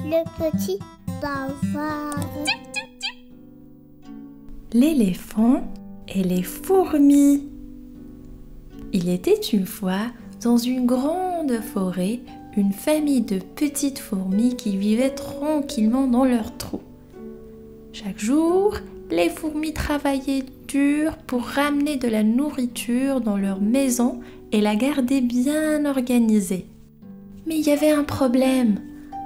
Le petit bavard. L'éléphant et les fourmis. Il était une fois, dans une grande forêt, une famille de petites fourmis qui vivaient tranquillement dans leur trou. Chaque jour, les fourmis travaillaient dur pour ramener de la nourriture dans leur maison et la garder bien organisée. Mais il y avait un problème.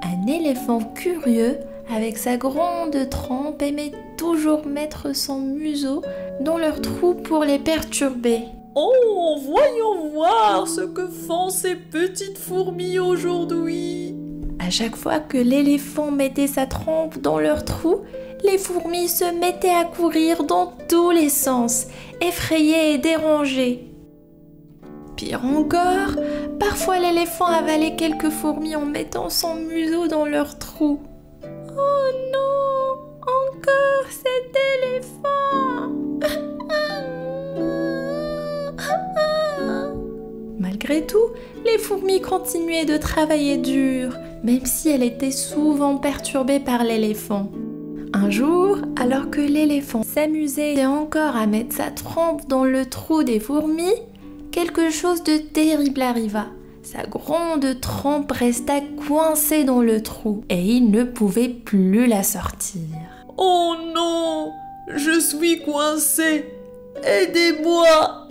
Un éléphant curieux, avec sa grande trempe, aimait toujours mettre son museau dans leur trou pour les perturber. Oh, voyons voir ce que font ces petites fourmis aujourd'hui. À chaque fois que l'éléphant mettait sa trempe dans leur trou, les fourmis se mettaient à courir dans tous les sens, effrayées et dérangées. Pire encore, parfois l'éléphant avalait quelques fourmis en mettant son museau dans leur trou. Oh non, encore cet éléphant! Malgré tout, les fourmis continuaient de travailler dur, même si elles étaient souvent perturbées par l'éléphant. Un jour, alors que l'éléphant s'amusait encore à mettre sa trempe dans le trou des fourmis, quelque chose de terrible arriva. Sa grande trempe resta coincée dans le trou et il ne pouvait plus la sortir. Oh non, je suis coincé. Aidez-moi!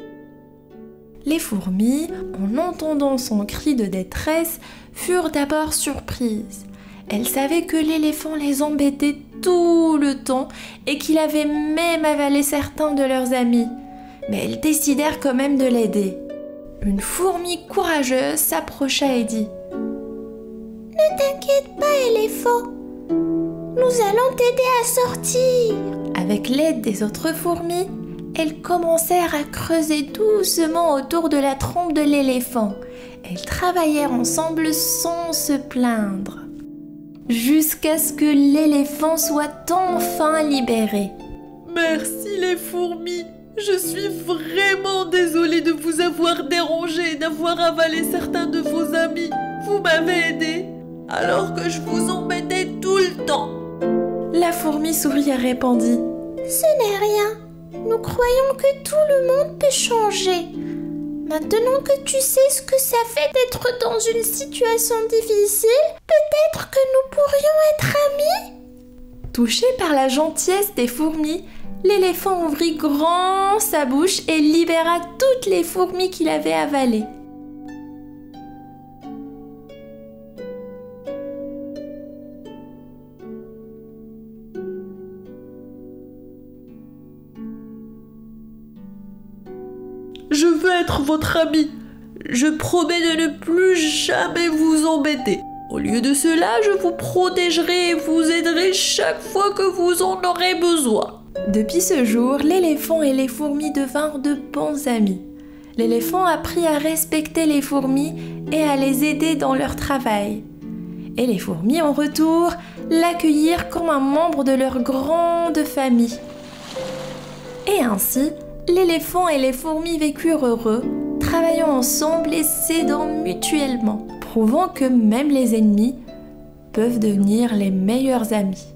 Les fourmis, en entendant son cri de détresse, furent d'abord surprises. Elles savaient que l'éléphant les embêtait tout le temps et qu'il avait même avalé certains de leurs amis. Mais elles décidèrent quand même de l'aider. Une fourmi courageuse s'approcha et dit « Ne t'inquiète pas, éléphant, nous allons t'aider à sortir !» Avec l'aide des autres fourmis, elles commencèrent à creuser doucement autour de la trompe de l'éléphant. Elles travaillèrent ensemble sans se plaindre, jusqu'à ce que l'éléphant soit enfin libéré. Merci les fourmis. Je suis vraiment désolée de vous avoir dérangé, d'avoir avalé certains de vos amis. Vous m'avez aidé, alors que je vous embêtais tout le temps. La fourmi sourit et répondit « Ce n'est rien. Nous croyons que tout le monde peut changer. Maintenant que tu sais ce que ça fait d'être dans une situation difficile, peut-être que nous pourrions être amis ?» Touché par la gentillesse des fourmis, l'éléphant ouvrit grand sa bouche et libéra toutes les fourmis qu'il avait avalées. Je veux être votre ami. Je promets de ne plus jamais vous embêter. Au lieu de cela, je vous protégerai et vous aiderai chaque fois que vous en aurez besoin. Depuis ce jour, l'éléphant et les fourmis devinrent de bons amis. L'éléphant apprit à respecter les fourmis et à les aider dans leur travail. Et les fourmis, en retour, l'accueillirent comme un membre de leur grande famille. Et ainsi, l'éléphant et les fourmis vécurent heureux, travaillant ensemble et s'aidant mutuellement, prouvant que même les ennemis peuvent devenir les meilleurs amis.